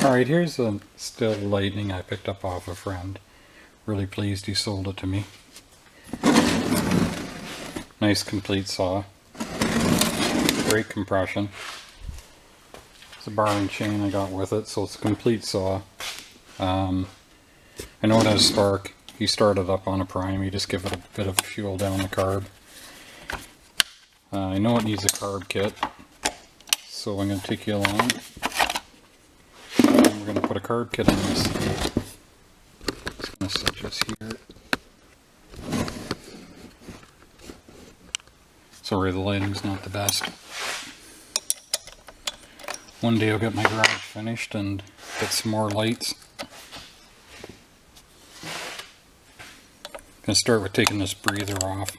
Alright, here's a Stihl Lighting I picked up off a friend. Really pleased he sold it to me. Nice complete saw. Great compression. It's a bar and chain I got with it, so it's a complete saw. I know it has spark. He started up on a prime, you just give it a bit of fuel down the carb. I know it needs a carb kit, so I'm going to take you along. And we're going to put a carb kit in this. Just going to set this here. Sorry, the lighting's not the best. One day I'll get my garage finished and get some more lights. I'm going to start with taking this breather off.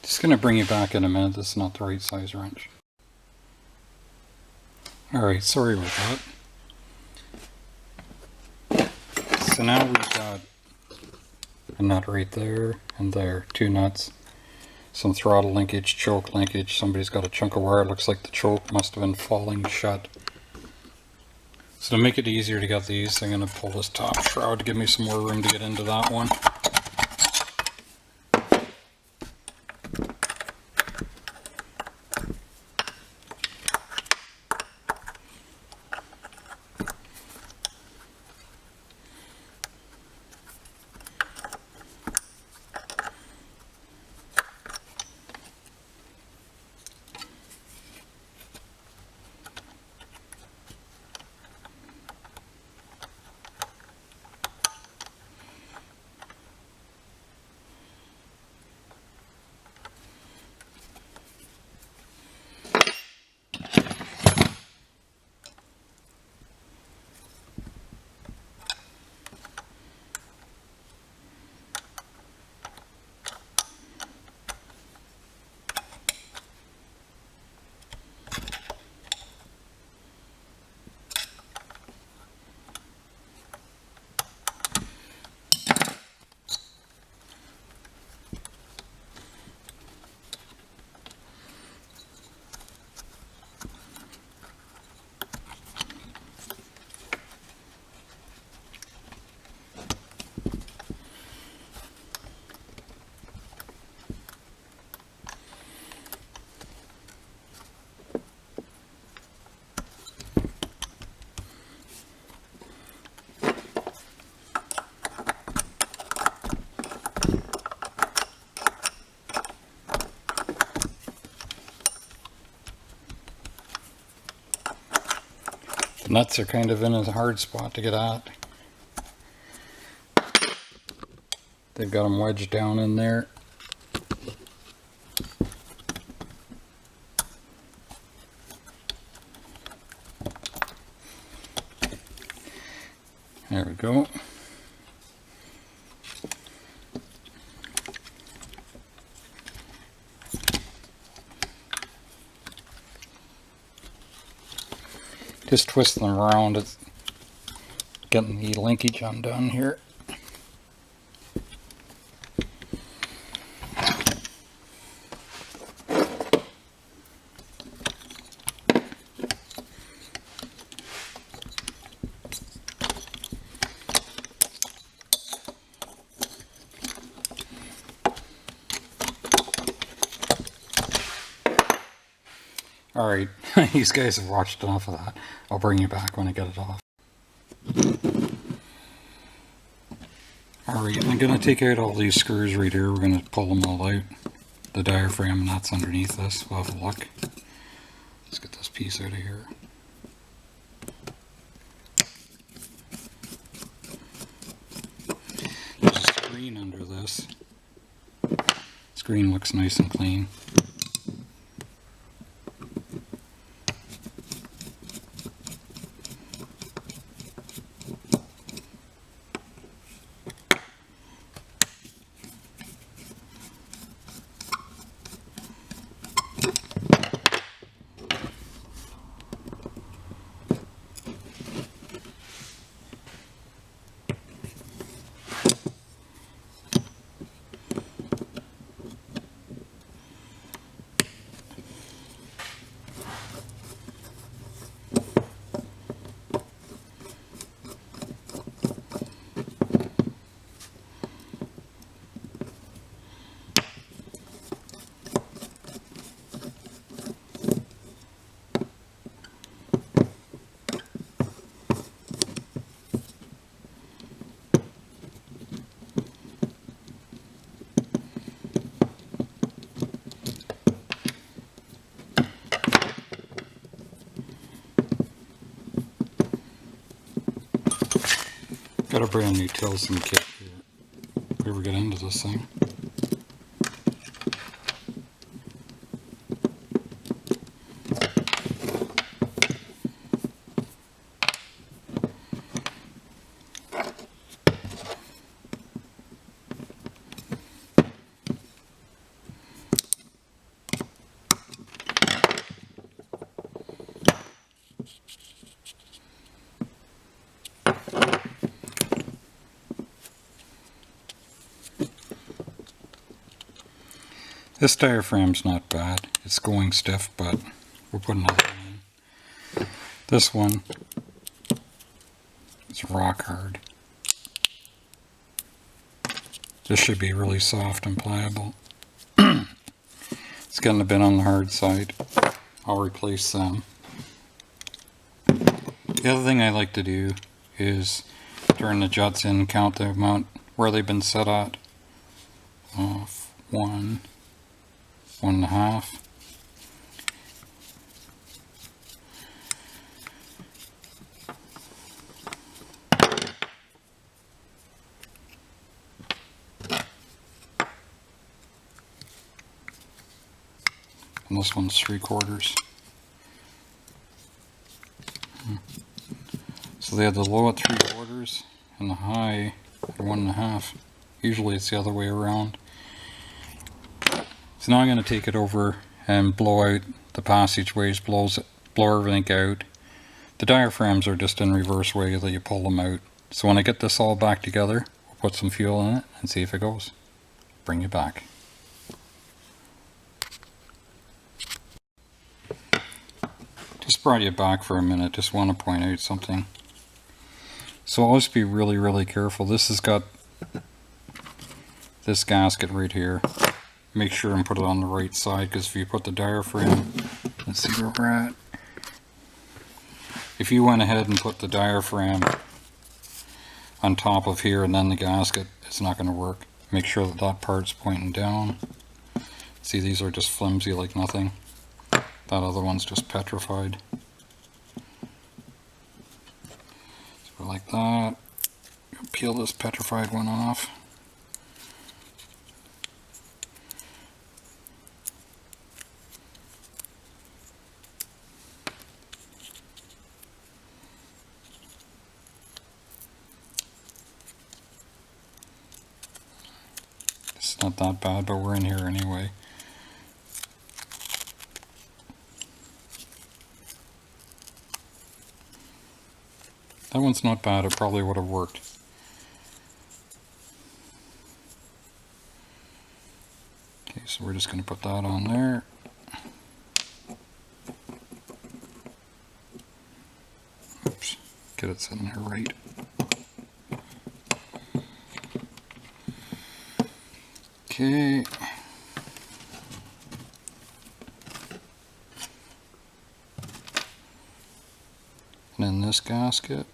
Just going to bring you back in a minute. This is not the right size wrench. Alright, sorry about that. So now we've got a nut right there and there. Two nuts. Some throttle linkage, choke linkage. Somebody's got a chunk of wire. It looks like the choke must have been falling shut. So to make it easier to get these, I'm going to pull this top shroud to give me some more room to get into that one. Nuts are kind of in a hard spot to get at. They've got them wedged down in there. There we go. Just twist them around, it's getting the linkage undone here. Alright, these guys have watched enough of that. I'll bring you back when I get it off. Alright, I'm going to take out all these screws right here. We're going to pull them all out. The diaphragm nuts underneath this. We'll have a look. Let's get this piece out of here. There's a screen under this. Screen looks nice and clean. Got a brand new Tilson kit here. If we ever get into this thing. This diaphragm's not bad. It's going stiff, but we'll put another one in. This one is rock hard. This should be really soft and pliable. It's getting a bit on the hard side. I'll replace them. The other thing I like to do is turn the juts in, count the amount where they've been set at. 1, 1.5. And this one's 3/4. So they have the low at 3/4 and the high at 1.5. Usually it's the other way around. So now I'm going to take it over and blow out the passageways, blow everything out. The diaphragms are just in reverse way that you pull them out. So when I get this all back together, we'll put some fuel in it and see if it goes. Bring you back. Just brought you back for a minute, just want to point out something. So always be really, really careful. This has got this gasket right here. Make sure and put it on the right side, because if you put the diaphragm, let's see where we're at. If you went ahead and put the diaphragm on top of here and then the gasket, it's not going to work. Make sure that that part's pointing down. See, these are just flimsy like nothing. That other one's just petrified. So like that. Peel this petrified one off. It's not that bad, but we're in here anyway. That one's not bad, it probably would have worked. Okay, so we're just going to put that on there. Oops, get it sitting there right. Okay. And then this gasket.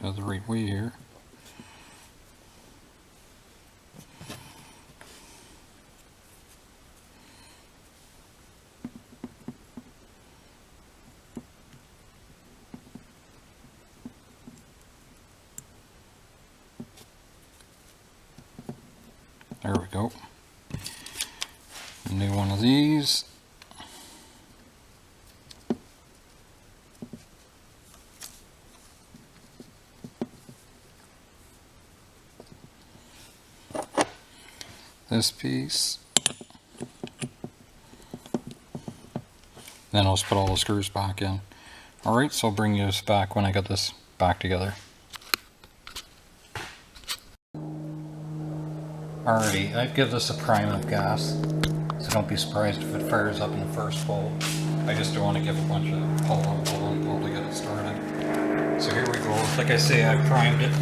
Go the right way here. There we go. A new one of these. This piece. Then I'll just put all the screws back in. Alright, so I'll bring you this back when I get this back together. Alrighty, I'd give this a prime of gas, so don't be surprised if it fires up in the first pull. I just don't want to give a bunch of pull and pull and pull to get it started. So here we go. Like I say, I primed it.